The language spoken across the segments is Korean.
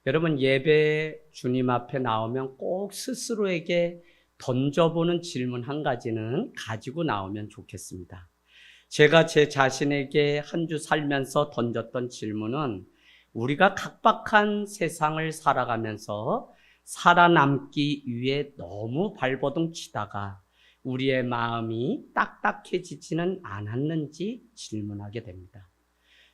여러분, 예배 주님 앞에 나오면 꼭 스스로에게 던져보는 질문 한 가지는 가지고 나오면 좋겠습니다. 제가 제 자신에게 한 주 살면서 던졌던 질문은, 우리가 각박한 세상을 살아가면서 살아남기 위해 너무 발버둥 치다가 우리의 마음이 딱딱해지지는 않았는지 질문하게 됩니다.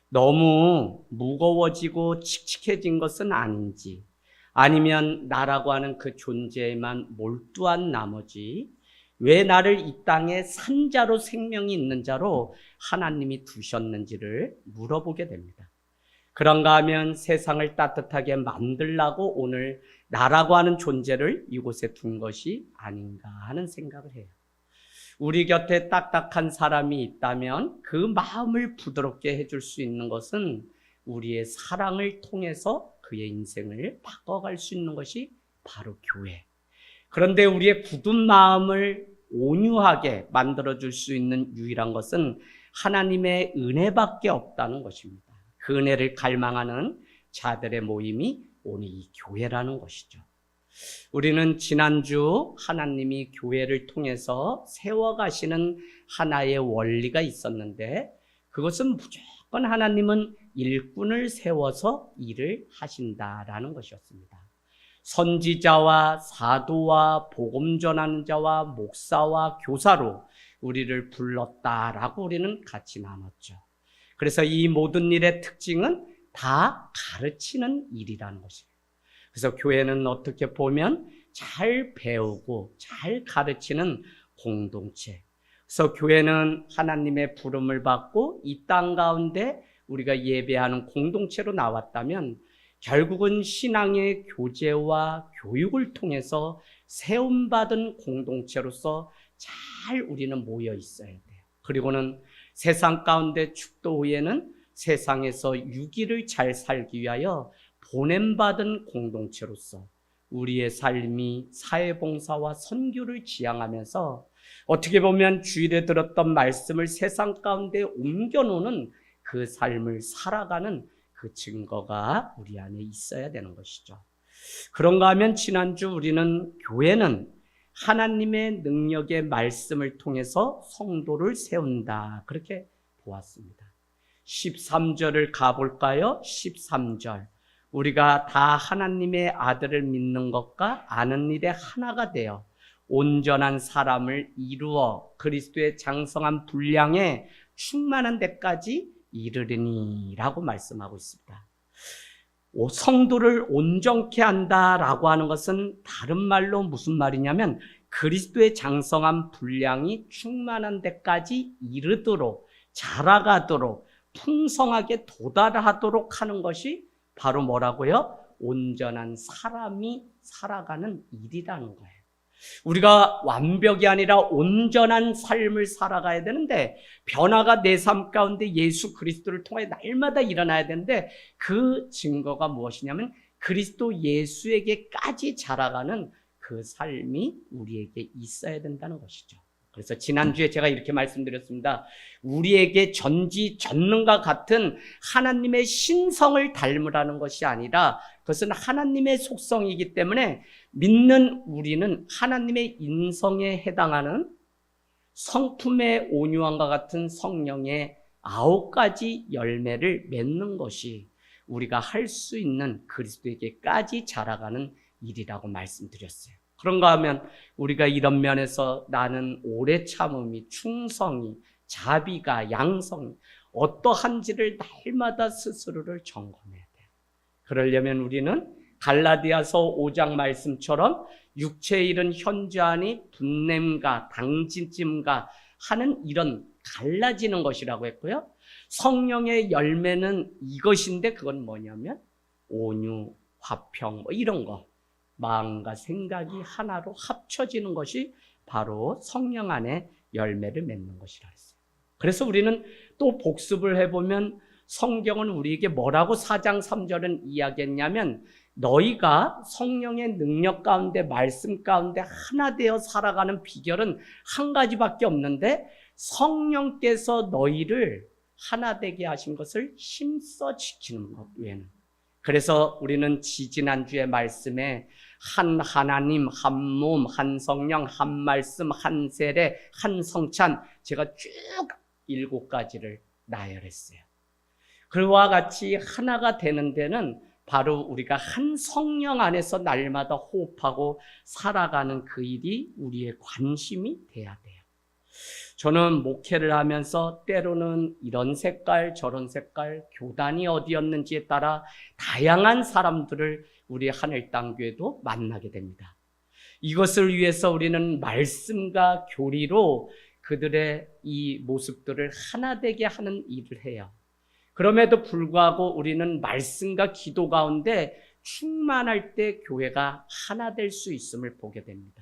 너무 무거워지고 칙칙해진 것은 아닌지, 아니면 나라고 하는 그 존재에만 몰두한 나머지 왜 나를 이 땅에 산자로, 생명이 있는 자로 하나님이 두셨는지를 물어보게 됩니다. 그런가 하면 세상을 따뜻하게 만들라고 오늘 나라고 하는 존재를 이곳에 둔 것이 아닌가 하는 생각을 해요. 우리 곁에 딱딱한 사람이 있다면 그 마음을 부드럽게 해줄 수 있는 것은 우리의 사랑을 통해서 그의 인생을 바꿔갈 수 있는 것이 바로 교회. 그런데 우리의 굳은 마음을 온유하게 만들어줄 수 있는 유일한 것은 하나님의 은혜밖에 없다는 것입니다. 그 은혜를 갈망하는 자들의 모임이 오늘 이 교회라는 것이죠. 우리는 지난주 하나님이 교회를 통해서 세워가시는 하나의 원리가 있었는데, 그것은 무조건 하나님은 일꾼을 세워서 일을 하신다라는 것이었습니다. 선지자와 사도와 복음 전하는 자와 목사와 교사로 우리를 불렀다라고 우리는 같이 나눴죠. 그래서 이 모든 일의 특징은 다 가르치는 일이라는 것입니다. 그래서 교회는 어떻게 보면 잘 배우고 잘 가르치는 공동체. 그래서 교회는 하나님의 부름을 받고 이 땅 가운데 우리가 예배하는 공동체로 나왔다면, 결국은 신앙의 교제와 교육을 통해서 세움받은 공동체로서 잘 우리는 모여 있어야 돼요. 그리고는 세상 가운데 축도 후에는 세상에서 유기를 잘 살기 위하여 보냄받은 공동체로서 우리의 삶이 사회봉사와 선교를 지향하면서 어떻게 보면 주일에 들었던 말씀을 세상 가운데 옮겨놓는 그 삶을 살아가는 그 증거가 우리 안에 있어야 되는 것이죠. 그런가 하면 지난주 우리는 교회는 하나님의 능력의 말씀을 통해서 성도를 세운다, 그렇게 보았습니다. 13절을 가볼까요? 13절. 우리가 다 하나님의 아들을 믿는 것과 아는 일에 하나가 되어 온전한 사람을 이루어 그리스도의 장성한 분량에 충만한 데까지 이르리니 라고 말씀하고 있습니다. 성도를 온전케 한다라고 하는 것은 다른 말로 무슨 말이냐면, 그리스도의 장성한 분량이 충만한 데까지 이르도록, 자라가도록, 풍성하게 도달하도록 하는 것이 바로 뭐라고요? 온전한 사람이 살아가는 일이라는 거예요. 우리가 완벽이 아니라 온전한 삶을 살아가야 되는데, 변화가 내 삶 가운데 예수 그리스도를 통해 날마다 일어나야 되는데, 그 증거가 무엇이냐면 그리스도 예수에게까지 자라가는 그 삶이 우리에게 있어야 된다는 것이죠. 그래서 지난주에 제가 이렇게 말씀드렸습니다. 우리에게 전지전능과 같은 하나님의 신성을 닮으라는 것이 아니라, 그것은 하나님의 속성이기 때문에 믿는 우리는 하나님의 인성에 해당하는 성품의 온유함과 같은 성령의 9가지 열매를 맺는 것이 우리가 할 수 있는 그리스도에게까지 자라가는 일이라고 말씀드렸어요. 그런가 하면 우리가 이런 면에서 나는 오래 참음이, 충성이, 자비가, 양성이 어떠한지를 날마다 스스로를 점검해야 돼요. 그러려면 우리는 갈라디아서 5장 말씀처럼 육체의 일은 현저하니 분냄과 당진찜과 하는 이런 갈라지는 것이라고 했고요. 성령의 열매는 이것인데, 그건 뭐냐면 온유, 화평, 이런 거, 마음과 생각이 하나로 합쳐지는 것이 바로 성령 안에 열매를 맺는 것이라 했어요. 그래서 우리는 또 복습을 해보면 성경은 우리에게 뭐라고 4장 3절은 이야기했냐면, 너희가 성령의 능력 가운데, 말씀 가운데 하나 되어 살아가는 비결은 한 가지밖에 없는데, 성령께서 너희를 하나 되게 하신 것을 힘써 지키는 것 외에는 그래서 우리는 지지난주의 말씀에 한 하나님, 한 몸, 한 성령, 한 말씀, 한 세례, 한 성찬, 제가 쭉 7가지를 나열했어요. 그와 같이 하나가 되는 데는 바로 우리가 한 성령 안에서 날마다 호흡하고 살아가는 그 일이 우리의 관심이 돼야 돼요. 저는 목회를 하면서 때로는 이런 색깔, 저런 색깔, 교단이 어디였는지에 따라 다양한 사람들을 우리 하늘땅교회도 만나게 됩니다. 이것을 위해서 우리는 말씀과 교리로 그들의 이 모습들을 하나 되게 하는 일을 해요. 그럼에도 불구하고 우리는 말씀과 기도 가운데 충만할 때 교회가 하나 될 수 있음을 보게 됩니다.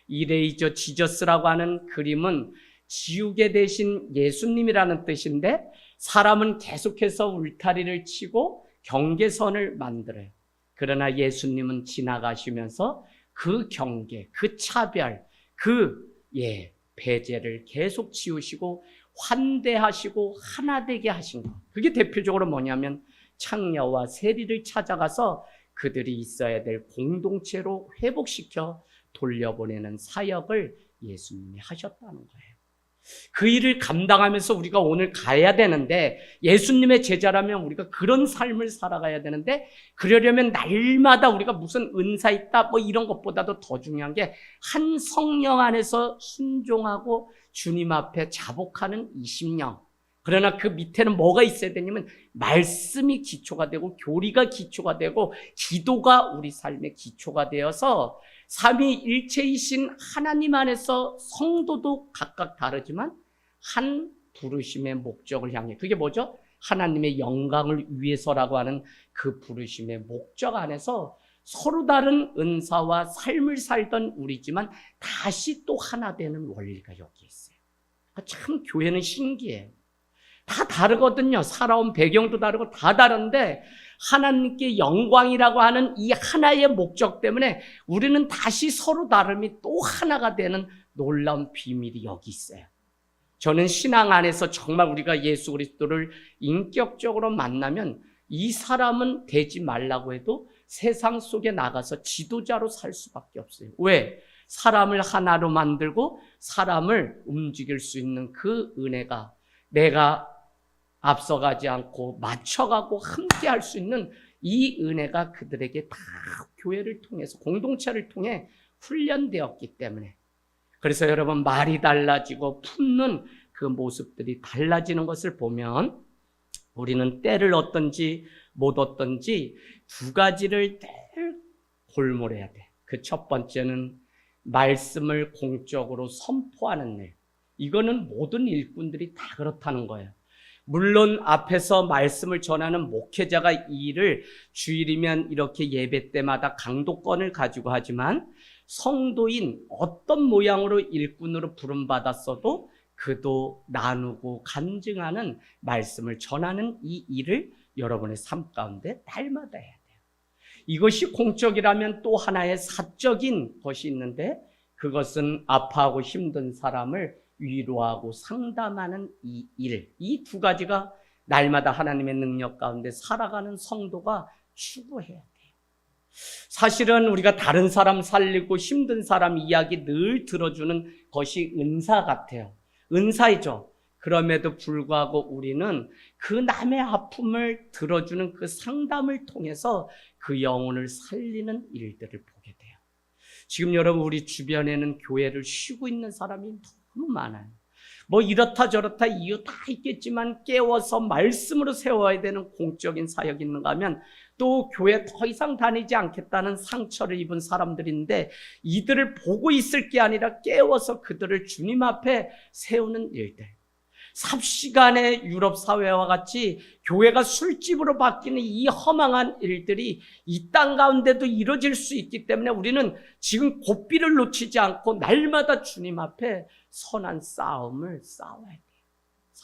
이레이저 지저스라고 하는 그림은 지우개 대신 예수님이라는 뜻인데, 사람은 계속해서 울타리를 치고 경계선을 만들어요. 그러나 예수님은 지나가시면서 그 경계, 그 차별, 배제를 계속 지우시고 환대하시고 하나 되게 하신 것. 그게 대표적으로 뭐냐면 창녀와 세리를 찾아가서 그들이 있어야 될 공동체로 회복시켜 돌려보내는 사역을 예수님이 하셨다는 거예요. 그 일을 감당하면서 우리가 오늘 가야 되는데, 예수님의 제자라면 우리가 그런 삶을 살아가야 되는데, 그러려면 날마다 우리가 무슨 은사 있다 뭐 이런 것보다도 더 중요한 게 한 성령 안에서 순종하고 주님 앞에 자복하는 20년. 그러나 그 밑에는 뭐가 있어야 되냐면 말씀이 기초가 되고 교리가 기초가 되고 기도가 우리 삶의 기초가 되어서 삼위일체이신 하나님 안에서 성도도 각각 다르지만 한 부르심의 목적을 향해, 그게 뭐죠? 하나님의 영광을 위해서라고 하는 그 부르심의 목적 안에서 서로 다른 은사와 삶을 살던 우리지만 다시 또 하나 되는 원리가 여기 있어요. 참 교회는 신기해요. 다 다르거든요. 살아온 배경도 다르고 다 다른데 하나님께 영광이라고 하는 이 하나의 목적 때문에 우리는 다시 서로 다름이 또 하나가 되는 놀라운 비밀이 여기 있어요. 저는 신앙 안에서 정말 우리가 예수 그리스도를 인격적으로 만나면 이 사람은 되지 말라고 해도 세상 속에 나가서 지도자로 살 수밖에 없어요. 왜? 사람을 하나로 만들고 사람을 움직일 수 있는 그 은혜가 내가 앞서가지 않고 맞춰가고 함께 할 수 있는 이 은혜가 그들에게 다 교회를 통해서 공동체를 통해 훈련되었기 때문에, 그래서 여러분 말이 달라지고 품는 그 모습들이 달라지는 것을 보면 우리는 때를 얻든지 못 얻든지 두 가지를 늘 골몰해야 돼. 그 첫 번째는 말씀을 공적으로 선포하는 일. 이거는 모든 일꾼들이 다 그렇다는 거예요. 물론 앞에서 말씀을 전하는 목회자가 이 일을 주일이면 이렇게 예배 때마다 강도권을 가지고 하지만 성도인 어떤 모양으로 일꾼으로 부름받았어도 그도 나누고 간증하는 말씀을 전하는 이 일을 여러분의 삶 가운데 날마다 해야 돼요. 이것이 공적이라면 또 하나의 사적인 것이 있는데, 그것은 아파하고 힘든 사람을 위로하고 상담하는 이 일, 이 두 가지가 날마다 하나님의 능력 가운데 살아가는 성도가 추구해야 돼요. 사실은 우리가 다른 사람 살리고 힘든 사람 이야기 늘 들어주는 것이 은사 같아요. 은사이죠. 그럼에도 불구하고 우리는 그 남의 아픔을 들어주는 그 상담을 통해서 그 영혼을 살리는 일들을 보게 돼요. 지금 여러분 우리 주변에는 교회를 쉬고 있는 사람이 너무 많아요. 뭐 이렇다 저렇다 이유 다 있겠지만 깨워서 말씀으로 세워야 되는 공적인 사역이 있는가 하면 또 교회 더 이상 다니지 않겠다는 상처를 입은 사람들인데, 이들을 보고 있을 게 아니라 깨워서 그들을 주님 앞에 세우는 일들. 삽시간의 유럽 사회와 같이 교회가 술집으로 바뀌는 이 허망한 일들이 이 땅 가운데도 이루어질 수 있기 때문에 우리는 지금 고삐를 놓치지 않고 날마다 주님 앞에 선한 싸움을 싸워야 돼요.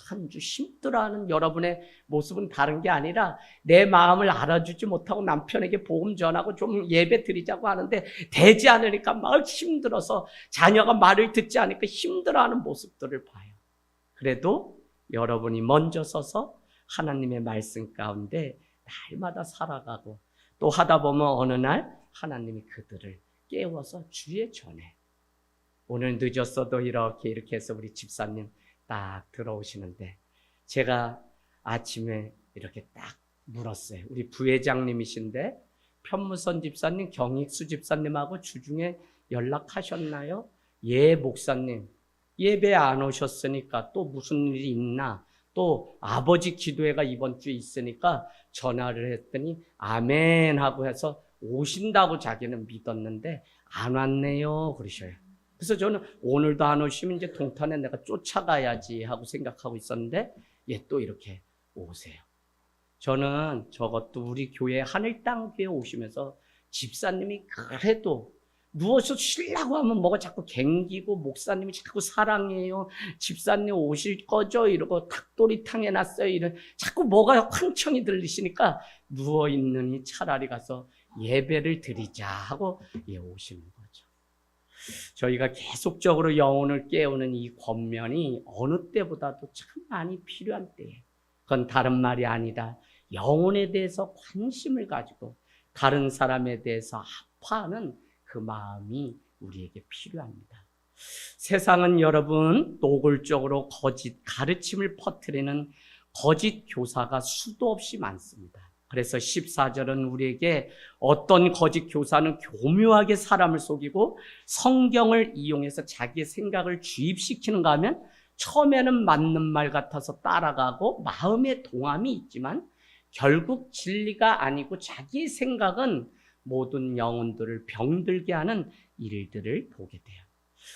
한 주 힘들어하는 여러분의 모습은 다른 게 아니라 내 마음을 알아주지 못하고 남편에게 복음 전하고 좀 예배 드리자고 하는데 되지 않으니까 막 힘들어서 자녀가 말을 듣지 않으니까 힘들어하는 모습들을 봐요. 그래도 여러분이 먼저 서서 하나님의 말씀 가운데 날마다 살아가고 또 하다 보면 어느 날 하나님이 그들을 깨워서 주의 전에 오늘 늦었어도 이렇게 해서 우리 집사님 딱 들어오시는데 제가 아침에 이렇게 딱 물었어요. 우리 부회장님이신데 편무선 집사님, 경익수 집사님하고 주중에 연락하셨나요? 예, 목사님. 예배 안 오셨으니까 또 무슨 일이 있나? 또 아버지 기도회가 이번 주에 있으니까 전화를 했더니 아멘 하고 해서 오신다고 자기는 믿었는데 안 왔네요 그러셔요. 그래서 저는 오늘도 안 오시면 이제 동탄에 내가 쫓아가야지 하고 생각하고 있었는데 또 이렇게 오세요. 저는 저것도 우리 교회 하늘땅교회 오시면서 집사님이 그래도 누워서 쉬려고 하면 뭐가 자꾸 갱기고 목사님이 자꾸 사랑해요. 집사님 오실 거죠? 이러고 닭도리탕 해놨어요. 이런 자꾸 뭐가 환청이 들리시니까 누워있느니 차라리 가서 예배를 드리자 하고 오시는 거죠. 저희가 계속적으로 영혼을 깨우는 이 권면이 어느 때보다도 참 많이 필요한 때예요. 그건 다른 말이 아니라 영혼에 대해서 관심을 가지고 다른 사람에 대해서 아파하는 그 마음이 우리에게 필요합니다. 세상은 여러분 노골적으로 거짓 가르침을 퍼뜨리는 거짓 교사가 수도 없이 많습니다. 그래서 14절은 우리에게 어떤 거짓 교사는 교묘하게 사람을 속이고 성경을 이용해서 자기의 생각을 주입시키는가 하면 처음에는 맞는 말 같아서 따라가고 마음에 동함이 있지만 결국 진리가 아니고 자기의 생각은 모든 영혼들을 병들게 하는 일들을 보게 돼요.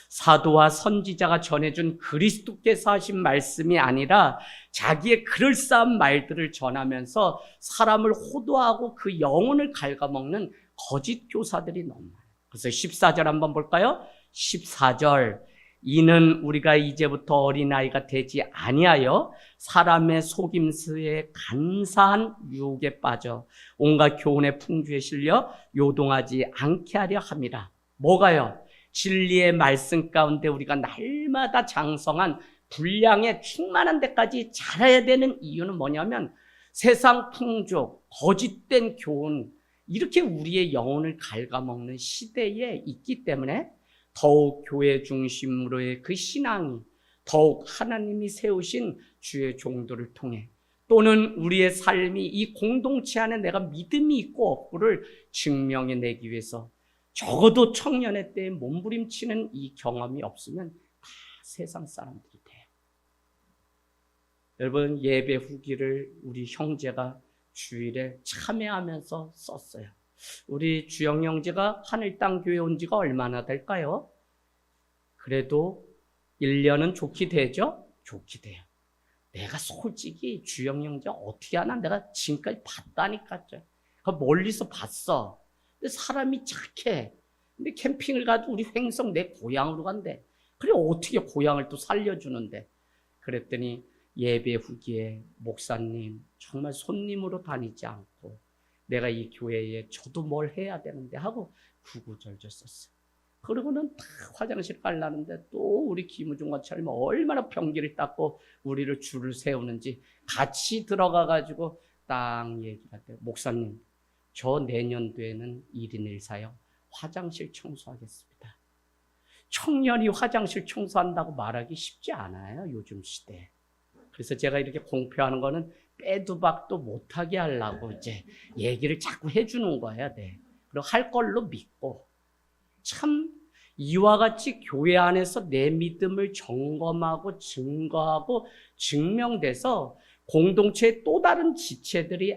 사도와 선지자가 전해준 그리스도께서 하신 말씀이 아니라 자기의 그럴싸한 말들을 전하면서 사람을 호도하고 그 영혼을 갉아먹는 거짓 교사들이 너무 많아요. 그래서 14절 한번 볼까요? 14절 이는 우리가 이제부터 어린아이가 되지 아니하여 사람의 속임수에 간사한 유혹에 빠져 온갖 교훈의 풍주에 실려 요동하지 않게 하려 함이라. 뭐가요? 진리의 말씀 가운데 우리가 날마다 장성한 분량에 충만한 데까지 자라야 되는 이유는 뭐냐면 세상 풍조, 거짓된 교훈 이렇게 우리의 영혼을 갉아먹는 시대에 있기 때문에 더욱 교회 중심으로의 그 신앙이 더욱 하나님이 세우신 주의 종도를 통해 또는 우리의 삶이 이 공동체 안에 내가 믿음이 있고 없고를 증명해내기 위해서 적어도 청년의 때에 몸부림치는 이 경험이 없으면 다 세상 사람들이 돼요. 여러분 예배 후기를 우리 형제가 주일에 참여하면서 썼어요. 우리 주영 형제가 하늘땅 교회 온 지가 얼마나 될까요? 그래도 1년은 좋게 되죠? 좋게 돼요. 내가 솔직히 주영 형제 어떻게 하나 내가 지금까지 봤다니까. 멀리서 봤어. 근데 사람이 착해. 근데 캠핑을 가도 우리 횡성 내 고향으로 간대. 그래 어떻게 고향을 또 살려주는데. 그랬더니 예배 후기에 목사님 정말 손님으로 다니지 않고 내가 이 교회에 저도 뭘 해야 되는데 하고 구구절절 썼어요. 그러고는 다 화장실 가려는데 또 우리 김우중과처럼 얼마나 변기를 닦고 우리를 줄을 세우는지 같이 들어가가지고 딱 얘기할 때 목사님 저 내년도에는 1인 1사역 화장실 청소하겠습니다. 청년이 화장실 청소한다고 말하기 쉽지 않아요 요즘 시대에. 그래서 제가 이렇게 공표하는 거는 빼도 박도 못하게 하려고 이제 얘기를 자꾸 해주는 거야. 네. 그리고 할 걸로 믿고 참 이와 같이 교회 안에서 내 믿음을 점검하고 증거하고 증명돼서 공동체의 또 다른 지체들이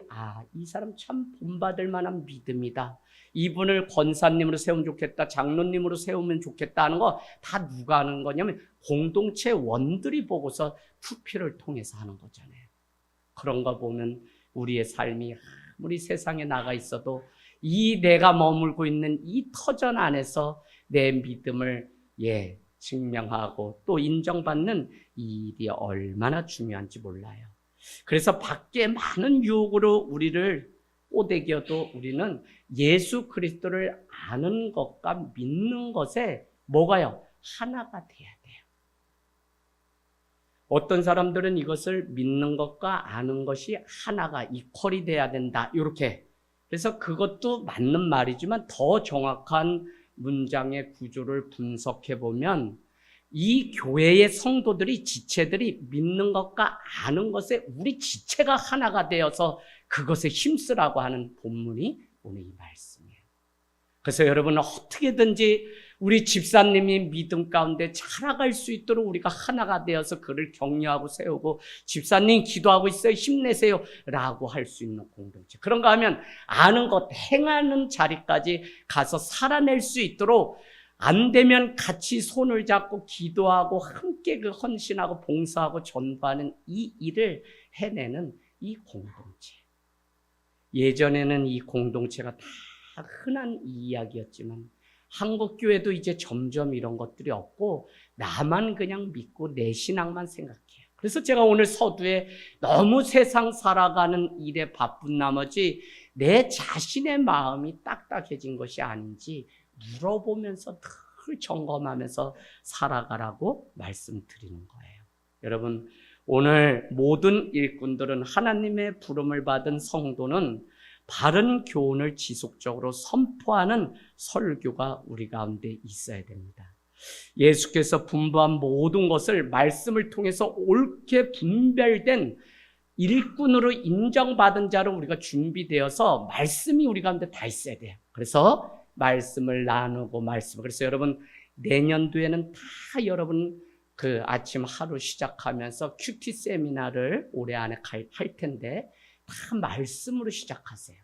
이 사람 참 본받을 만한 믿음이다. 이분을 권사님으로 세우면 좋겠다. 장로님으로 세우면 좋겠다 하는 거 다 누가 하는 거냐면 공동체 원들이 보고서 투표를 통해서 하는 거잖아요. 그런 거 보면 우리의 삶이 아무리 세상에 나가 있어도 이 내가 머물고 있는 이 터전 안에서 내 믿음을 증명하고 또 인정받는 이 일이 얼마나 중요한지 몰라요. 그래서 밖에 많은 유혹으로 우리를 꼬대겨도 우리는 예수 그리스도를 아는 것과 믿는 것에 뭐가요? 하나가 돼야 돼요. 어떤 사람들은 이것을 믿는 것과 아는 것이 하나가 이퀄이 돼야 된다. 이렇게. 그래서 그것도 맞는 말이지만 더 정확한 문장의 구조를 분석해 보면 이 교회의 성도들이 지체들이 믿는 것과 아는 것에 우리 지체가 하나가 되어서 그것에 힘쓰라고 하는 본문이 오늘 이 말씀이에요. 그래서 여러분은 어떻게든지 우리 집사님이 믿음 가운데 자라갈 수 있도록 우리가 하나가 되어서 그를 격려하고 세우고 집사님 기도하고 있어요. 힘내세요. 라고 할 수 있는 공동체. 그런가 하면 아는 것, 행하는 자리까지 가서 살아낼 수 있도록 안 되면 같이 손을 잡고 기도하고 함께 그 헌신하고 봉사하고 전도하는 이 일을 해내는 이 공동체. 예전에는 이 공동체가 다 흔한 이야기였지만 한국교회도 이제 점점 이런 것들이 없고 나만 그냥 믿고 내 신앙만 생각해요. 그래서 제가 오늘 서두에 너무 세상 살아가는 일에 바쁜 나머지 내 자신의 마음이 딱딱해진 것이 아닌지 물어보면서 늘 점검하면서 살아가라고 말씀드리는 거예요. 여러분, 오늘 모든 일꾼들은 하나님의 부름을 받은 성도는 바른 교훈을 지속적으로 선포하는 설교가 우리 가운데 있어야 됩니다. 예수께서 분부한 모든 것을 말씀을 통해서 옳게 분별된 일꾼으로 인정받은 자로 우리가 준비되어서 말씀이 우리 가운데 다 있어야 돼요. 그래서 말씀을 나누고 그래서 여러분 내년도에는 다 여러분 그 아침 하루 시작하면서 큐티 세미나를 올해 안에 할 텐데 다 말씀으로 시작하세요.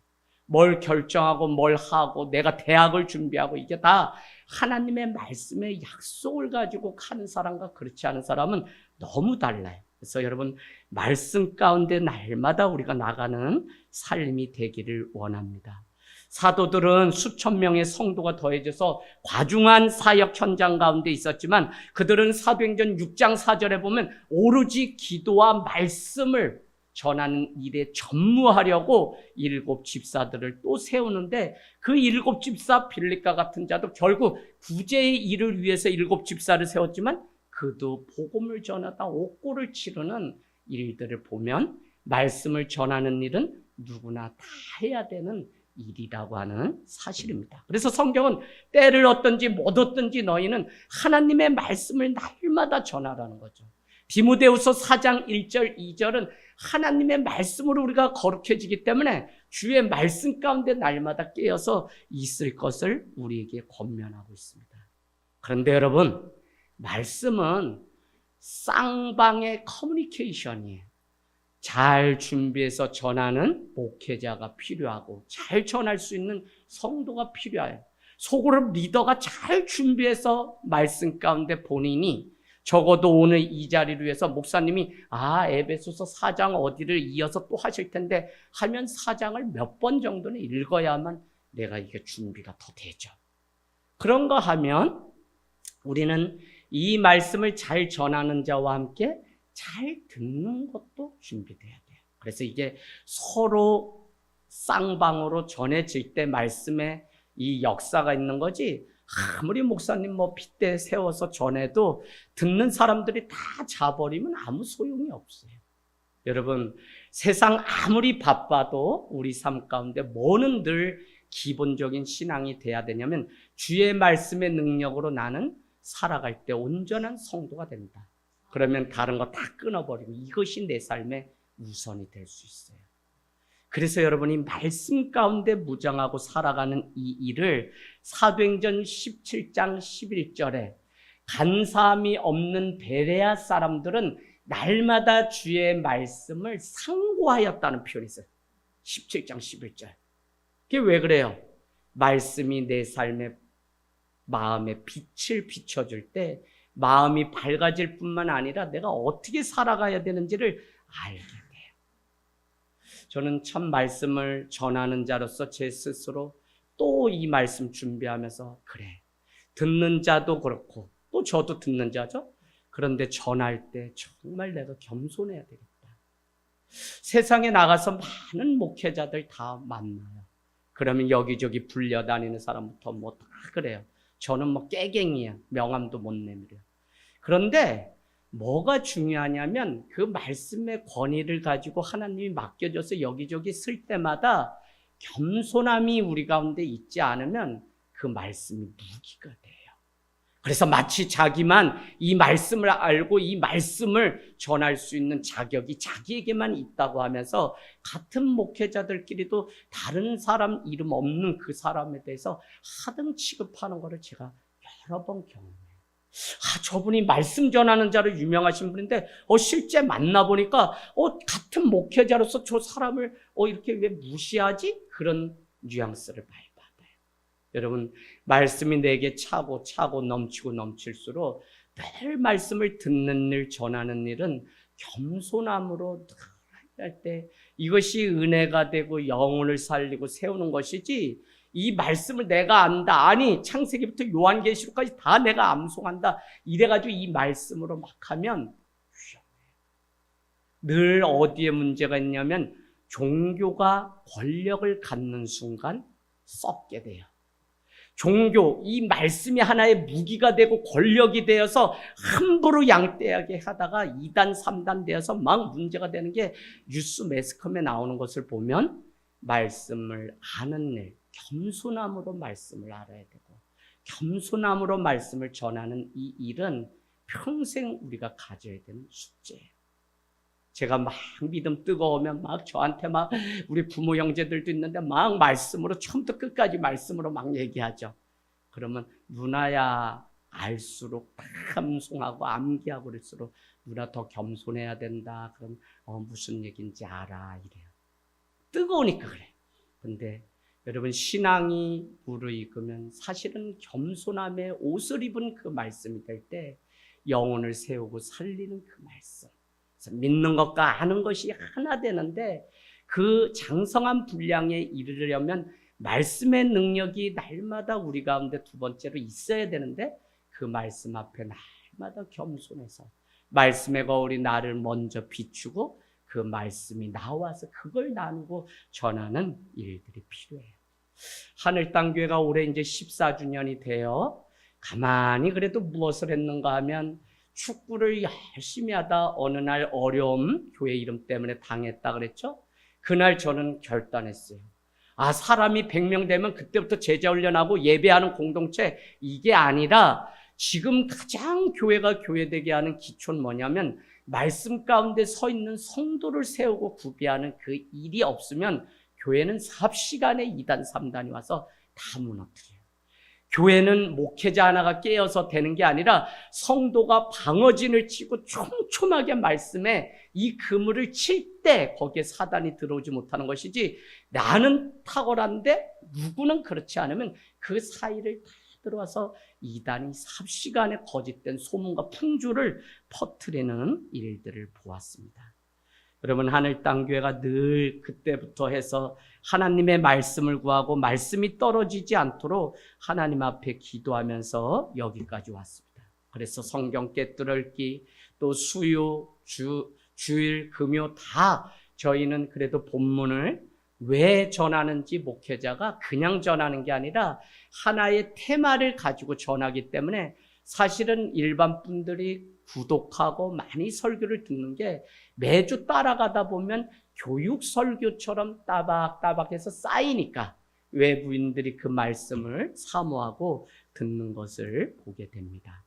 뭘 결정하고 뭘 하고 내가 대학을 준비하고 이게 다 하나님의 말씀의 약속을 가지고 가는 사람과 그렇지 않은 사람은 너무 달라요. 그래서 여러분 말씀 가운데 날마다 우리가 나가는 삶이 되기를 원합니다. 사도들은 수천 명의 성도가 더해져서 과중한 사역 현장 가운데 있었지만 그들은 사도행전 6장 4절에 보면 오로지 기도와 말씀을 전하는 일에 전무하려고 7 집사들을 또 세우는데 그 7 집사 빌립과 같은 자도 결국 구제의 일을 위해서 7 집사를 세웠지만 그도 복음을 전하다 옥고를 치르는 일들을 보면 말씀을 전하는 일은 누구나 다 해야 되는 일이라고 하는 사실입니다. 그래서 성경은 때를 얻든지 못 얻든지 너희는 하나님의 말씀을 날마다 전하라는 거죠. 디모데후서 4장 1절 2절은 하나님의 말씀으로 우리가 거룩해지기 때문에 주의 말씀 가운데 날마다 깨어서 있을 것을 우리에게 권면하고 있습니다. 그런데 여러분, 말씀은 쌍방의 커뮤니케이션이에요. 잘 준비해서 전하는 목회자가 필요하고 잘 전할 수 있는 성도가 필요해요. 속으로 리더가 잘 준비해서 말씀 가운데 본인이 적어도 오늘 이 자리를 위해서 목사님이 에베소서 4장 어디를 이어서 또 하실 텐데 하면 4장을 몇 번 정도는 읽어야만 내가 이게 준비가 더 되죠. 그런가 하면 우리는 이 말씀을 잘 전하는 자와 함께 잘 듣는 것도 준비돼야 돼요. 그래서 이게 서로 쌍방으로 전해질 때 말씀에 이 역사가 있는 거지 아무리 목사님 핏대 세워서 전해도 듣는 사람들이 다 자버리면 아무 소용이 없어요. 여러분, 세상 아무리 바빠도 우리 삶 가운데 뭐는 늘 기본적인 신앙이 돼야 되냐면 주의 말씀의 능력으로 나는 살아갈 때 온전한 성도가 된다. 그러면 다른 거 다 끊어버리고 이것이 내 삶의 우선이 될 수 있어요. 그래서 여러분이 말씀 가운데 무장하고 살아가는 이 일을 사도행전 17장 11절에 간사함이 없는 베레아 사람들은 날마다 주의 말씀을 상고하였다는 표현이 있어요. 17장 11절. 그게 왜 그래요? 말씀이 내 삶의 마음에 빛을 비춰줄 때 마음이 밝아질 뿐만 아니라 내가 어떻게 살아가야 되는지를 알게 돼요. 저는 참 말씀을 전하는 자로서 제 스스로 또 이 말씀 준비하면서 그래, 듣는 자도 그렇고 또 저도 듣는 자죠. 그런데 전할 때 정말 내가 겸손해야 되겠다. 세상에 나가서 많은 목회자들 다 만나요. 그러면 여기저기 불려다니는 사람부터 다 그래요. 저는 깨갱이야. 명함도 못 내밀어요. 그런데 뭐가 중요하냐면 그 말씀의 권위를 가지고 하나님이 맡겨줘서 여기저기 쓸 때마다 겸손함이 우리 가운데 있지 않으면 그 말씀이 무기가 돼요. 그래서 마치 자기만 이 말씀을 알고 이 말씀을 전할 수 있는 자격이 자기에게만 있다고 하면서 같은 목회자들끼리도 다른 사람 이름 없는 그 사람에 대해서 하등 취급하는 것을 제가 여러 번 경험해요. 저분이 말씀 전하는 자로 유명하신 분인데 실제 만나보니까 같은 목회자로서 저 사람을 이렇게 왜 무시하지? 그런 뉘앙스를 많이 받아요. 여러분, 말씀이 내게 차고 넘치고 넘칠수록 늘 말씀을 듣는 일, 전하는 일은 겸손함으로 늘 할 때 이것이 은혜가 되고 영혼을 살리고 세우는 것이지, 이 말씀을 내가 안다, 아니 창세기부터 요한계시록까지 다 내가 암송한다 이래가지고 이 말씀으로 막 하면 위험해요. 늘 어디에 문제가 있냐면 종교가 권력을 갖는 순간 썩게 돼요. 종교, 이 말씀이 하나의 무기가 되고 권력이 되어서 함부로 양떼하게 하다가 2단 3단 되어서 막 문제가 되는 게 뉴스 매스컴에 나오는 것을 보면, 말씀을 아는 일, 겸손함으로 말씀을 알아야 되고 겸손함으로 말씀을 전하는 이 일은 평생 우리가 가져야 되는 숙제예요. 제가 막 믿음 뜨거우면 막 저한테 막 우리 부모 형제들도 있는데 막 말씀으로 처음부터 끝까지 말씀으로 막 얘기하죠. 그러면 누나야, 알수록 감송하고 암기하고 그럴수록 누나 더 겸손해야 된다. 그럼 무슨 얘기인지 알아 이래요. 뜨거우니까 그래. 근데 여러분, 신앙이 무르익으면 사실은 겸손함에 옷을 입은 그 말씀이 될 때 영혼을 세우고 살리는 그 말씀, 그래서 믿는 것과 아는 것이 하나 되는데, 그 장성한 분량에 이르려면 말씀의 능력이 날마다 우리 가운데 두 번째로 있어야 되는데, 그 말씀 앞에 날마다 겸손해서 말씀의 거울이 나를 먼저 비추고 그 말씀이 나와서 그걸 나누고 전하는 일들이 필요해요. 하늘땅교회가 올해 이제 14주년이 되어 가만히 그래도 무엇을 했는가 하면, 축구를 열심히 하다 어느 날 어려움, 교회 이름 때문에 당했다 그랬죠. 그날 저는 결단했어요. 사람이 100명 되면 그때부터 제자훈련하고 예배하는 공동체, 이게 아니라 지금 가장 교회가 교회되게 하는 기초는 뭐냐면, 말씀 가운데 서 있는 성도를 세우고 구비하는 그 일이 없으면 교회는 삽시간에 2단 3단이 와서 다 무너뜨려요. 교회는 목회자 하나가 깨어서 되는 게 아니라 성도가 방어진을 치고 촘촘하게 말씀에 이 그물을 칠 때 거기에 사단이 들어오지 못하는 것이지, 나는 탁월한데 누구는 그렇지 않으면 그 사이를 다 들어와서 이단이 삽시간에 거짓된 소문과 풍주를 퍼뜨리는 일들을 보았습니다. 여러분, 하늘땅교회가 늘 그때부터 해서 하나님의 말씀을 구하고 말씀이 떨어지지 않도록 하나님 앞에 기도하면서 여기까지 왔습니다. 그래서 성경 깨뚫기, 또 수요, 주일, 금요 다 저희는 그래도 본문을 왜 전하는지, 목회자가 그냥 전하는 게 아니라 하나의 테마를 가지고 전하기 때문에 사실은 일반 분들이 구독하고 많이 설교를 듣는 게 매주 따라가다 보면 교육 설교처럼 따박따박해서 쌓이니까 외부인들이 그 말씀을 사모하고 듣는 것을 보게 됩니다.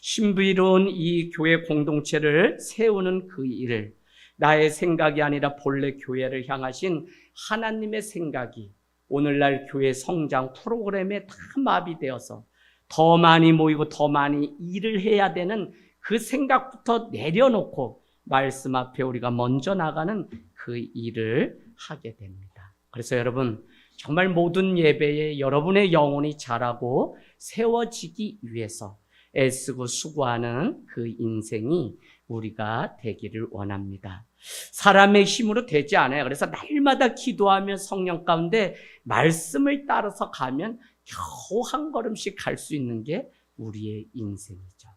신비로운 이 교회 공동체를 세우는 그 일을, 나의 생각이 아니라 본래 교회를 향하신 하나님의 생각이 오늘날 교회 성장 프로그램에 다 마비되어서 더 많이 모이고 더 많이 일을 해야 되는 그 생각부터 내려놓고 말씀 앞에 우리가 먼저 나가는 그 일을 하게 됩니다. 그래서 여러분, 정말 모든 예배에 여러분의 영혼이 자라고 세워지기 위해서 애쓰고 수고하는 그 인생이 우리가 되기를 원합니다. 사람의 힘으로 되지 않아요. 그래서 날마다 기도하며 성령 가운데 말씀을 따라서 가면 겨우 한 걸음씩 갈 수 있는 게 우리의 인생이죠.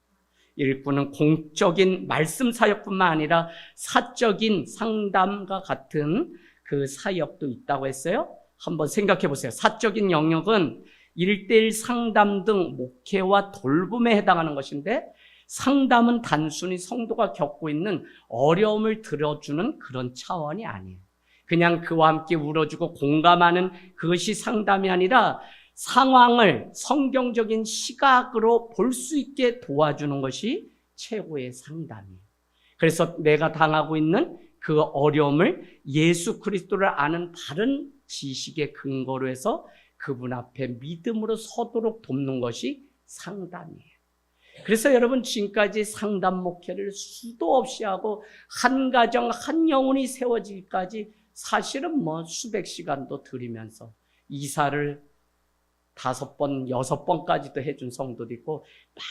일꾼은 공적인 말씀 사역뿐만 아니라 사적인 상담과 같은 그 사역도 있다고 했어요. 한번 생각해 보세요. 사적인 영역은 1:1 상담 등 목회와 돌봄에 해당하는 것인데, 상담은 단순히 성도가 겪고 있는 어려움을 들어주는 그런 차원이 아니에요. 그냥 그와 함께 울어주고 공감하는 그것이 상담이 아니라 상황을 성경적인 시각으로 볼 수 있게 도와주는 것이 최고의 상담이에요. 그래서 내가 당하고 있는 그 어려움을 예수 그리스도를 아는 바른 지식의 근거로 해서 그분 앞에 믿음으로 서도록 돕는 것이 상담이에요. 그래서 여러분 지금까지 상담 목회를 수도 없이 하고 한 가정 한 영혼이 세워지기까지 사실은 수백 시간도 들이면서 이사를 5번, 6번까지도 해준 성도도 있고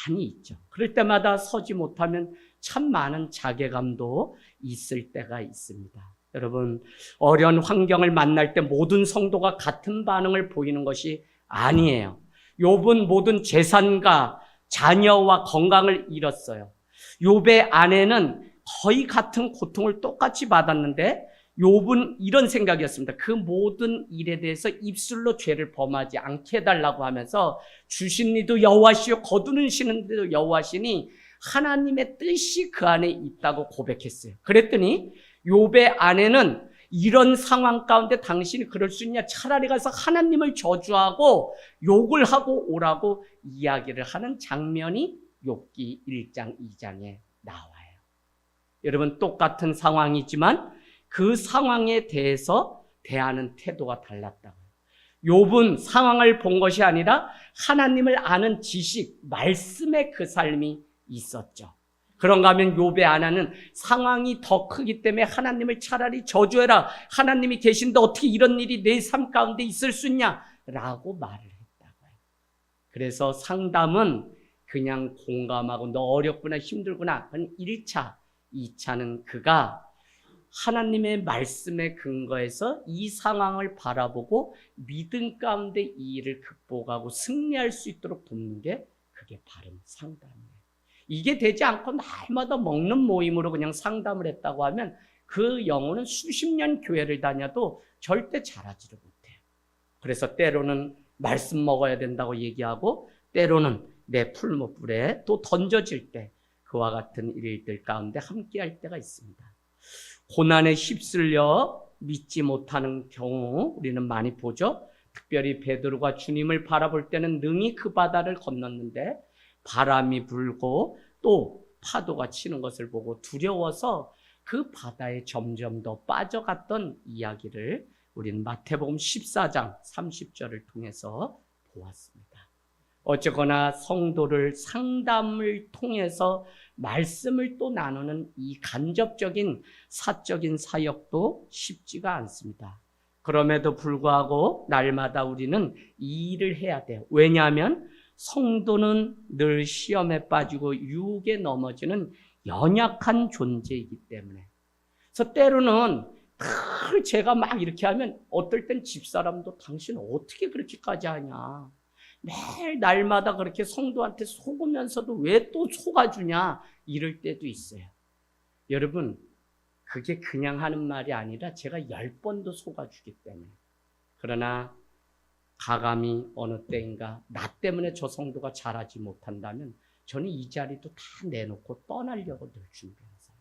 많이 있죠. 그럴 때마다 서지 못하면 참 많은 자괴감도 있을 때가 있습니다. 여러분, 어려운 환경을 만날 때 모든 성도가 같은 반응을 보이는 것이 아니에요. 욥은 모든 재산과 자녀와 건강을 잃었어요. 욥의 아내는 거의 같은 고통을 똑같이 받았는데 욥은 이런 생각이었습니다. 그 모든 일에 대해서 입술로 죄를 범하지 않게 해달라고 하면서 주신 이도 여호와시요 거두시는 이도 여호와시니 하나님의 뜻이 그 안에 있다고 고백했어요. 그랬더니 욥의 아내는 이런 상황 가운데 당신이 그럴 수 있냐? 차라리 가서 하나님을 저주하고 욕을 하고 오라고 이야기를 하는 장면이 욥기 1장 2장에 나와요. 여러분, 똑같은 상황이지만 그 상황에 대해서 대하는 태도가 달랐다고요. 욥은 상황을 본 것이 아니라 하나님을 아는 지식, 말씀의 그 삶이 있었죠. 그런가 하면 욥의 아내는 상황이 더 크기 때문에 하나님을 차라리 저주해라. 하나님이 계신데 어떻게 이런 일이 내 삶 가운데 있을 수 있냐? 라고 말을 했다고요. 그래서 상담은 그냥 공감하고 너 어렵구나 힘들구나. 그건 1차, 2차는 그가 하나님의 말씀에 근거해서 이 상황을 바라보고 믿음 가운데 이 일을 극복하고 승리할 수 있도록 돕는 게 그게 바른 상담이에요. 이게 되지 않고 날마다 먹는 모임으로 그냥 상담을 했다고 하면 그 영혼은 수십 년 교회를 다녀도 절대 자라지를 못해요. 그래서 때로는 말씀 먹어야 된다고 얘기하고 때로는 내 풀무불에 또 던져질 때 그와 같은 일들 가운데 함께할 때가 있습니다. 고난에 휩쓸려 믿지 못하는 경우 우리는 많이 보죠. 특별히 베드로가 주님을 바라볼 때는 능히 그 바다를 건넜는데 바람이 불고 또 파도가 치는 것을 보고 두려워서 그 바다에 점점 더 빠져갔던 이야기를 우리는 마태복음 14장 30절을 통해서 보았습니다. 어쨌거나 성도를 상담을 통해서 말씀을 또 나누는 이 간접적인 사적인 사역도 쉽지가 않습니다. 그럼에도 불구하고 날마다 우리는 이 일을 해야 돼요. 왜냐하면 성도는 늘 시험에 빠지고 유혹에 넘어지는 연약한 존재이기 때문에. 그래서 때로는 늘 제가 막 이렇게 하면 어떨 땐 집사람도 당신 어떻게 그렇게까지 하냐. 매일 날마다 그렇게 성도한테 속으면서도 왜 또 속아주냐 이럴 때도 있어요. 여러분, 그게 그냥 하는 말이 아니라 제가 10번도 속아주기 때문에. 그러나 가감히 어느 때인가 나 때문에 저 성도가 잘하지 못한다면 저는 이 자리도 다 내놓고 떠나려고 늘 준비하는 사람.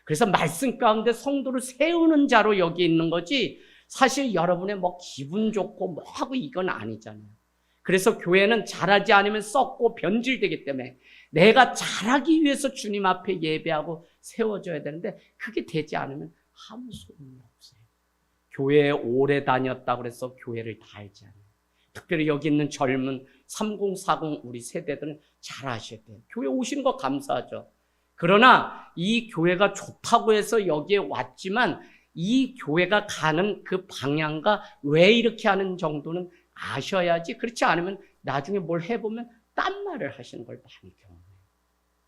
그래서 말씀 가운데 성도를 세우는 자로 여기 있는 거지 사실 여러분의 기분 좋고 하고 이건 아니잖아요. 그래서 교회는 잘하지 않으면 썩고 변질되기 때문에 내가 잘하기 위해서 주님 앞에 예배하고 세워져야 되는데 그게 되지 않으면 아무 소용이 없어요. 교회에 오래 다녔다고 해서 교회를 다 알지 않아요. 특별히 여기 있는 젊은 3040 우리 세대들은 잘 아셔야 돼요. 교회 오시는 거 감사하죠. 그러나 이 교회가 좋다고 해서 여기에 왔지만 이 교회가 가는 그 방향과 왜 이렇게 하는 정도는 아셔야지. 그렇지 않으면 나중에 뭘 해보면 딴 말을 하시는 걸 많이 경험해요.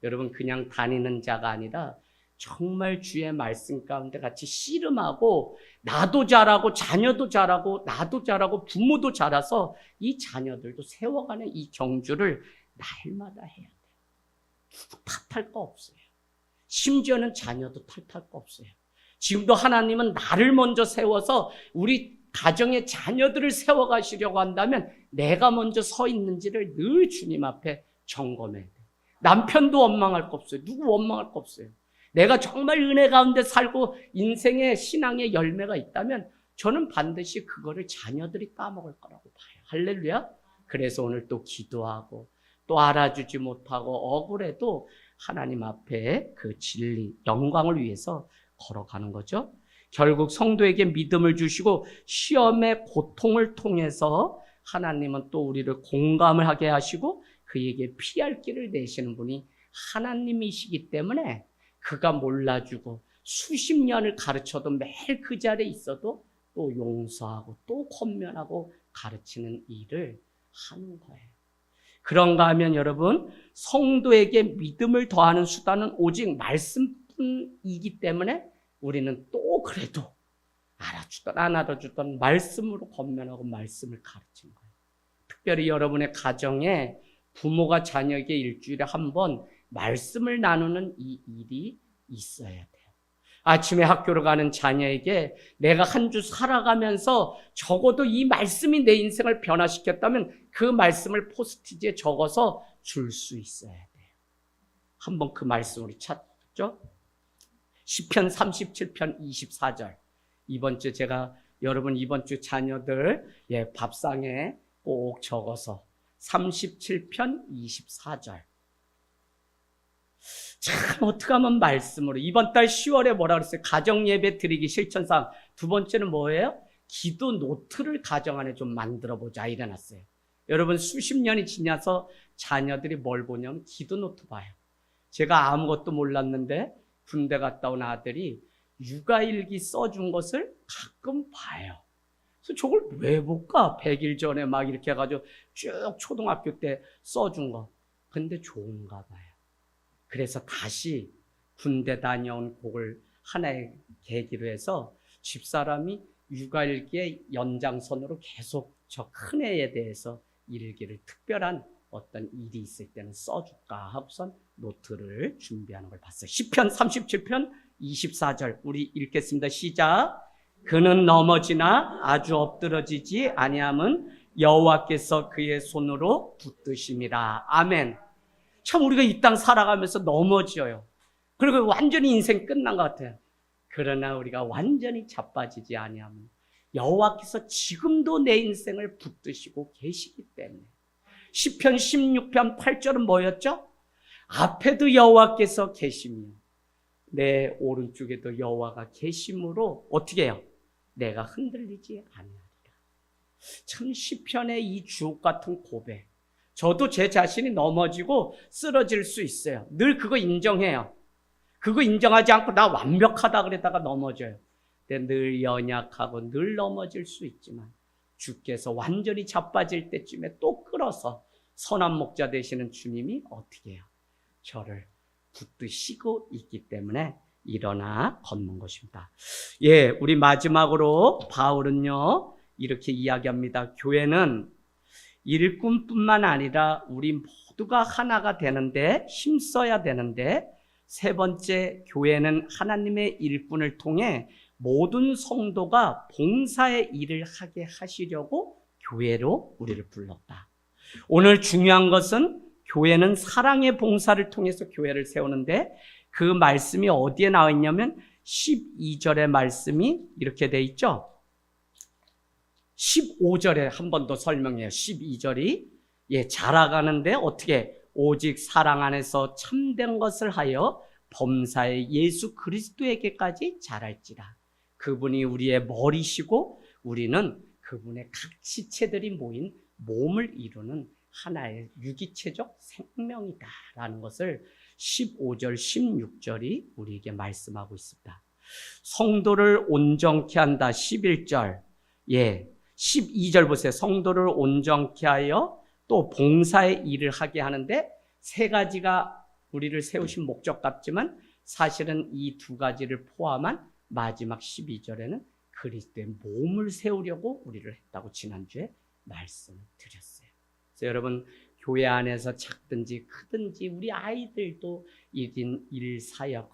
여러분, 그냥 다니는 자가 아니라 정말 주의 말씀 가운데 같이 씨름하고 나도 잘하고 자녀도 잘하고 나도 잘하고 부모도 잘해서 이 자녀들도 세워가는 이 경주를 날마다 해야 돼요. 탓할 거 없어요. 심지어는 자녀도 탓할 거 없어요. 지금도 하나님은 나를 먼저 세워서 우리 가정의 자녀들을 세워가시려고 한다면 내가 먼저 서 있는지를 늘 주님 앞에 점검해야 돼요. 남편도 원망할 거 없어요. 누구 원망할 거 없어요. 내가 정말 은혜 가운데 살고 인생의 신앙의 열매가 있다면 저는 반드시 그거를 자녀들이 따먹을 거라고 봐요. 할렐루야. 그래서 오늘 또 기도하고 또 알아주지 못하고 억울해도 하나님 앞에 그 진리, 영광을 위해서 걸어가는 거죠. 결국 성도에게 믿음을 주시고 시험의 고통을 통해서 하나님은 또 우리를 공감을 하게 하시고 그에게 피할 길을 내시는 분이 하나님이시기 때문에 그가 몰라주고 수십 년을 가르쳐도 매일 그 자리에 있어도 또 용서하고 또 권면하고 가르치는 일을 하는 거예요. 그런가 하면 여러분, 성도에게 믿음을 더하는 수단은 오직 말씀뿐이기 때문에 우리는 또 그래도 알아주던 안 알아주던 말씀으로 권면하고 말씀을 가르치는 거예요. 특별히 여러분의 가정에 부모가 자녀에게 일주일에 한 번 말씀을 나누는 이 일이 있어야 돼요. 아침에 학교로 가는 자녀에게 내가 한 주 살아가면서 적어도 이 말씀이 내 인생을 변화시켰다면 그 말씀을 포스트잇에 적어서 줄 수 있어야 돼요. 한번 그 말씀 우리 찾죠? 시편 37편 24절. 이번 주 제가 여러분 이번 주 자녀들 밥상에 꼭 적어서 37편 24절. 참 어떻게 하면 말씀으로 이번 달 10월에 뭐라 그랬어요? 가정예배 드리기 실천상 두 번째는 뭐예요? 기도 노트를 가정 안에 좀 만들어보자 이래놨어요. 여러분 수십 년이 지나서 자녀들이 뭘 보냐면 기도 노트 봐요. 제가 아무것도 몰랐는데 군대 갔다 온 아들이 육아일기 써준 것을 가끔 봐요. 그래서 저걸 왜 볼까? 100일 전에 막 이렇게 해가지고 쭉 초등학교 때 써준 거. 근데 좋은가 봐요. 그래서 다시 군대 다녀온 그걸 하나의 계기로 해서 집사람이 육아일기의 연장선으로 계속 저 큰애에 대해서 일기를 특별한 어떤 일이 있을 때는 써줄까 하고선 노트를 준비하는 걸 봤어요. 시편 37편 24절 우리 읽겠습니다. 시작. 그는 넘어지나 아주 엎드러지지 아니함은 여호와께서 그의 손으로 붙드심이라. 아멘. 참 우리가 이 땅 살아가면서 넘어져요. 그리고 완전히 인생 끝난 것 같아요. 그러나 우리가 완전히 자빠지지 아니하면 여호와께서 지금도 내 인생을 붙드시고 계시기 때문에. 시편 16편 8절은 뭐였죠? 앞에도 여호와께서 계시며 내 오른쪽에도 여호와가 계심으로 어떻게 해요? 내가 흔들리지 아니하리라. 참 시편의 이 주옥 같은 고백. 저도 제 자신이 넘어지고 쓰러질 수 있어요. 늘 그거 인정해요. 그거 인정하지 않고 나 완벽하다 그러다가 넘어져요. 근데 늘 연약하고 늘 넘어질 수 있지만 주께서 완전히 자빠질 때쯤에 또 끌어서 선한 목자 되시는 주님이 어떻게 해요? 저를 붙드시고 있기 때문에 일어나 걷는 것입니다. 우리 마지막으로 바울은요 이렇게 이야기합니다. 교회는 일꾼뿐만 아니라 우리 모두가 하나가 되는데 힘써야 되는데, 세 번째, 교회는 하나님의 일꾼을 통해 모든 성도가 봉사의 일을 하게 하시려고 교회로 우리를 불렀다. 오늘 중요한 것은 교회는 사랑의 봉사를 통해서 교회를 세우는데 그 말씀이 어디에 나와 있냐면 12절의 말씀이 이렇게 돼 있죠. 15절에 한 번 더 설명해요. 12절이 자라가는데 어떻게 오직 사랑 안에서 참된 것을 하여 범사의 예수 그리스도에게까지 자랄지라. 그분이 우리의 머리시고 우리는 그분의 각 지체들이 모인 몸을 이루는 하나의 유기체적 생명이다라는 것을 15절, 16절이 우리에게 말씀하고 있습니다. 성도를 온전케 한다. 11절. 12절 보세요. 성도를 온전케 하여 또 봉사의 일을 하게 하는데 세 가지가 우리를 세우신 목적 같지만 사실은 이 두 가지를 포함한 마지막 12절에는 그리스도의 몸을 세우려고 우리를 했다고 지난주에 말씀을 드렸어요. 그래서 여러분 교회 안에서 작든지 크든지 우리 아이들도 1인 1사역을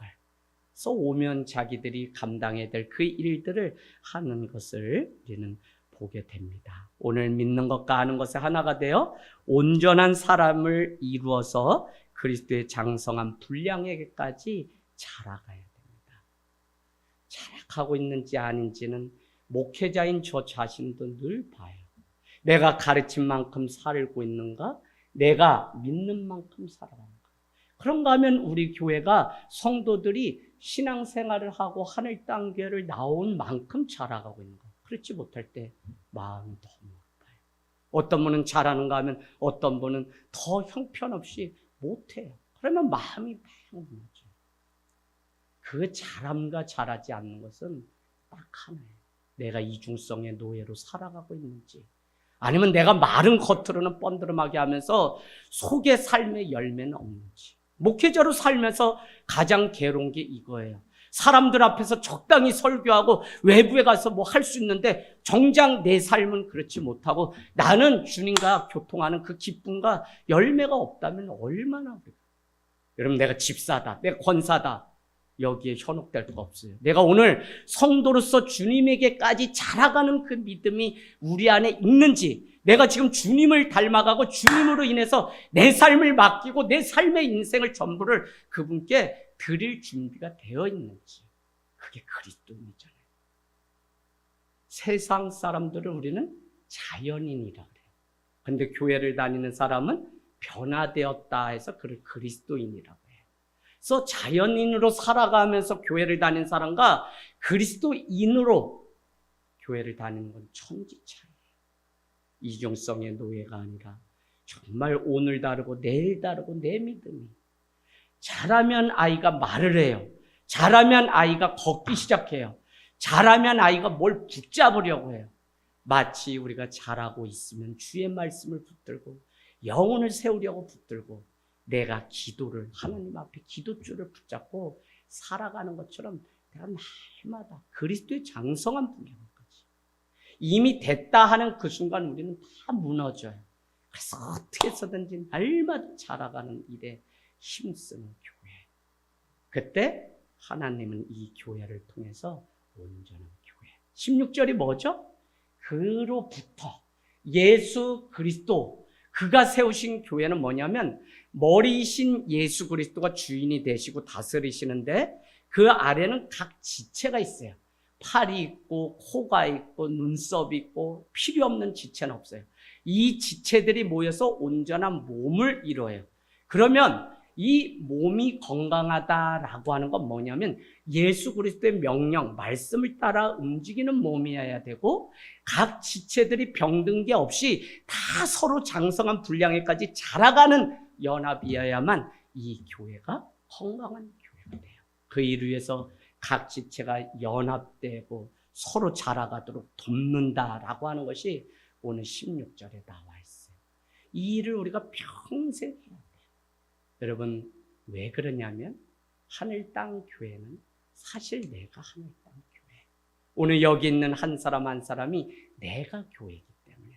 오면 자기들이 감당해야 될 그 일들을 하는 것을 우리는 보게 됩니다. 오늘 믿는 것과 아는 것의 하나가 되어 온전한 사람을 이루어서 그리스도의 장성한 분량에게까지 자라가야 됩니다. 자라가고 있는지 아닌지는 목회자인 저 자신도 늘 봐요. 내가 가르친 만큼 살고 있는가? 내가 믿는 만큼 살아가는가? 그런가 하면 우리 교회가 성도들이 신앙생활을 하고 하늘 땅 교회를 나온 만큼 자라가고 있는가? 그렇지 못할 때 마음이 너무 아파요. 어떤 분은 잘하는가 하면 어떤 분은 더 형편없이 못해요. 그러면 마음이 막 무너져요. 그 잘함과 잘하지 않는 것은 딱 하나예요. 내가 이중성의 노예로 살아가고 있는지, 아니면 내가 말은 겉으로는 뻔드름하게 하면서 속의 삶의 열매는 없는지. 목회자로 살면서 가장 괴로운 게 이거예요. 사람들 앞에서 적당히 설교하고 외부에 가서 뭐 할 수 있는데 정작 내 삶은 그렇지 못하고 나는 주님과 교통하는 그 기쁨과 열매가 없다면 얼마나 우리가. 여러분, 내가 집사다, 내가 권사다, 여기에 현혹될 수가 없어요. 내가 오늘 성도로서 주님에게까지 자라가는 그 믿음이 우리 안에 있는지, 내가 지금 주님을 닮아가고 주님으로 인해서 내 삶을 맡기고 내 삶의 인생을 전부를 그분께 드릴 준비가 되어 있는지, 그게 그리스도인이잖아요. 세상 사람들을 우리는 자연인이라 그래요. 그런데 교회를 다니는 사람은 변화되었다 해서 그를 그리스도인이라고 해요. 그래서 자연인으로 살아가면서 교회를 다니는 사람과 그리스도인으로 교회를 다니는 건 천지 차이예요. 이중성의 노예가 아니라 정말 오늘 다르고 내일 다르고 내 믿음이. 잘하면 아이가 말을 해요. 잘하면 아이가 걷기 시작해요. 잘하면 아이가 뭘 붙잡으려고 해요. 마치 우리가 잘하고 있으면 주의 말씀을 붙들고 영혼을 세우려고 붙들고 내가 기도를 하나님 앞에 기도줄을 붙잡고 살아가는 것처럼 내가 날마다 그리스도의 장성한 분량까지 이미 됐다 하는 그 순간 우리는 다 무너져요. 그래서 어떻게 해서든지 날마다 자라가는 일에 힘쓰는 교회. 그때 하나님은 이 교회를 통해서 온전한 교회. 16절이 뭐죠? 그로부터 예수 그리스도, 그가 세우신 교회는 뭐냐면 머리이신 예수 그리스도가 주인이 되시고 다스리시는데 그 아래는 각 지체가 있어요. 팔이 있고 코가 있고 눈썹이 있고 필요 없는 지체는 없어요. 이 지체들이 모여서 온전한 몸을 이루어요. 그러면 이 몸이 건강하다라고 하는 건 뭐냐면 예수 그리스도의 명령, 말씀을 따라 움직이는 몸이어야 되고 각 지체들이 병든 게 없이 다 서로 장성한 분량에까지 자라가는 연합이어야만 이 교회가 건강한 교회가 돼요. 그 일을 위해서 각 지체가 연합되고 서로 자라가도록 돕는다라고 하는 것이 오늘 16절에 나와 있어요. 이 일을 우리가 평생 해야 돼요. 여러분, 왜 그러냐면 하늘 땅 교회는 사실 내가 하늘 땅 교회. 오늘 여기 있는 한 사람 한 사람이 내가 교회이기 때문에.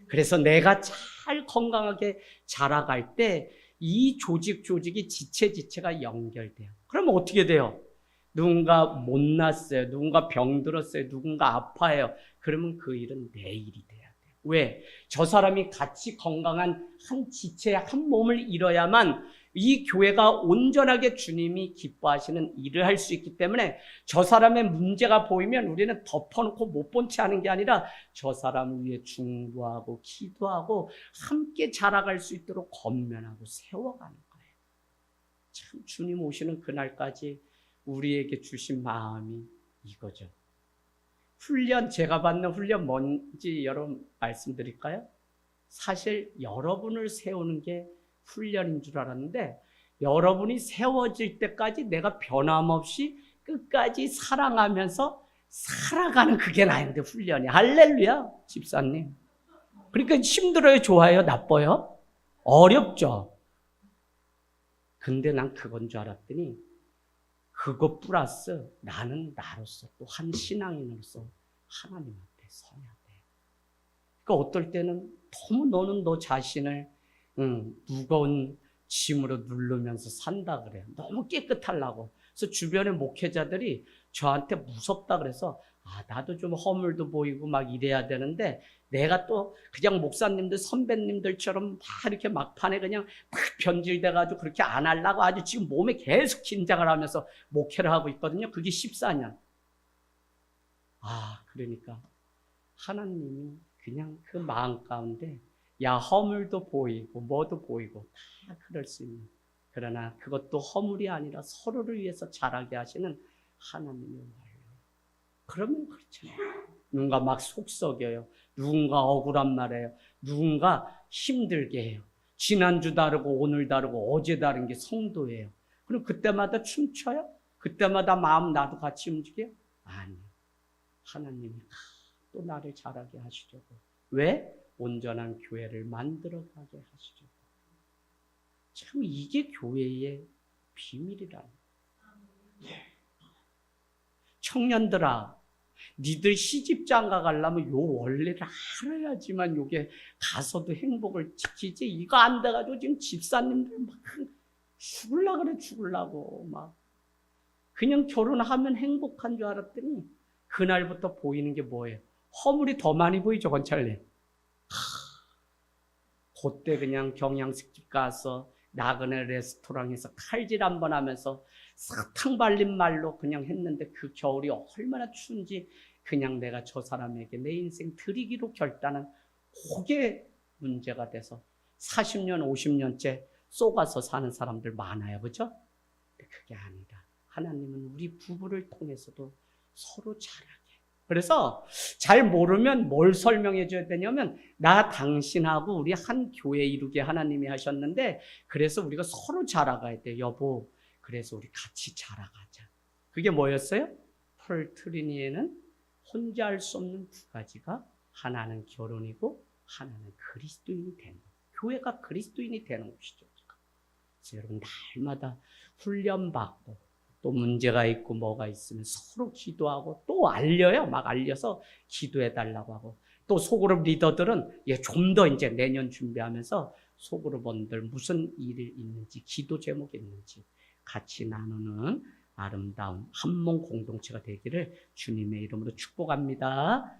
그래서 내가 잘 건강하게 자라갈 때 이 조직이 지체가 연결돼요. 그러면 어떻게 돼요? 누군가 못났어요. 누군가 병들었어요. 누군가 아파요. 그러면 그 일은 내 일이 돼야 돼요. 왜? 저 사람이 같이 건강한 한 지체, 한 몸을 이뤄야만 이 교회가 온전하게 주님이 기뻐하시는 일을 할 수 있기 때문에 저 사람의 문제가 보이면 우리는 덮어놓고 못 본 채 하는 게 아니라 저 사람을 위해 중보하고 기도하고 함께 자라갈 수 있도록 권면하고 세워가는 거예요. 참 주님 오시는 그날까지 우리에게 주신 마음이 이거죠. 훈련, 제가 받는 훈련 뭔지 여러분 말씀드릴까요? 사실 여러분을 세우는 게 훈련인 줄 알았는데 여러분이 세워질 때까지 내가 변함없이 끝까지 사랑하면서 살아가는 그게 나인데 훈련이. 할렐루야, 집사님. 그러니까 힘들어요, 좋아요, 나빠요? 어렵죠. 근데 난 그건 줄 알았더니 그것 플러스 나는 나로서 또 한 신앙인으로서 하나님 앞에 서야 돼. 그러니까 어떨 때는 너무 너는 너 자신을 무거운 짐으로 누르면서 산다 그래요. 너무 깨끗하려고. 그래서 주변의 목회자들이 저한테 무섭다 그래서 나도 좀 허물도 보이고 막 이래야 되는데 내가 또 그냥 목사님들 선배님들처럼 막 이렇게 막판에 그냥 막 변질돼가지고 그렇게 안 하려고 아주 지금 몸에 계속 긴장을 하면서 목회를 하고 있거든요. 그게 14년. 그러니까 하나님이 그냥 그 마음 가운데 허물도 보이고 뭐도 보이고 다 그럴 수 있는, 그러나 그것도 허물이 아니라 서로를 위해서 자라게 하시는 하나님의 말이에요. 그러면 그렇잖아요. 누군가 막 속썩여요. 누군가 억울한 말해요. 누군가 힘들게 해요. 지난주 다르고 오늘 다르고 어제 다른 게 성도예요. 그럼 그때마다 춤춰요? 그때마다 마음 나도 같이 움직여요? 아니요. 하나님이 또 나를 자라게 하시려고. 왜? 온전한 교회를 만들어가게 하시려고. 참 이게 교회의 비밀이라는. 청년들아, 니들 시집장가 가려면 요 원리를 알아야지만 요게 가서도 행복을 지키지. 이거 안 돼가지고 지금 집사님들 막 죽으려고 막 그냥 결혼하면 행복한 줄 알았더니 그날부터 보이는 게 뭐예요? 허물이 더 많이 보이죠, 권찰님. 그때 그냥 경양식집 가서 나그네 레스토랑에서 칼질 한번 하면서 사탕 발린 말로 그냥 했는데 그 겨울이 얼마나 추운지 그냥 내가 저 사람에게 내 인생 드리기로 결단한 그게 문제가 돼서 40년, 50년째 쏘가서 사는 사람들 많아요. 그렇죠? 근데 그게 아니라 하나님은 우리 부부를 통해서도 서로 자라게. 그래서 잘 모르면 뭘 설명해 줘야 되냐면 나 당신하고 우리 한 교회 이루게 하나님이 하셨는데 그래서 우리가 서로 자라가야 돼. 여보, 그래서 우리 같이 자라가자. 그게 뭐였어요? 폴 트리니에는 혼자 할 수 없는 두 가지가 하나는 결혼이고 하나는 그리스도인이 되는 것. 교회가 그리스도인이 되는 것이죠. 그래서 여러분 날마다 훈련받고 또 문제가 있고 뭐가 있으면 서로 기도하고 또 알려요. 막 알려서 기도해달라고 하고 또 소그룹 리더들은 좀 더 이제 내년 준비하면서 소그룹원들 무슨 일이 있는지 기도 제목이 있는지 같이 나누는 아름다운 한 몸 공동체가 되기를 주님의 이름으로 축복합니다.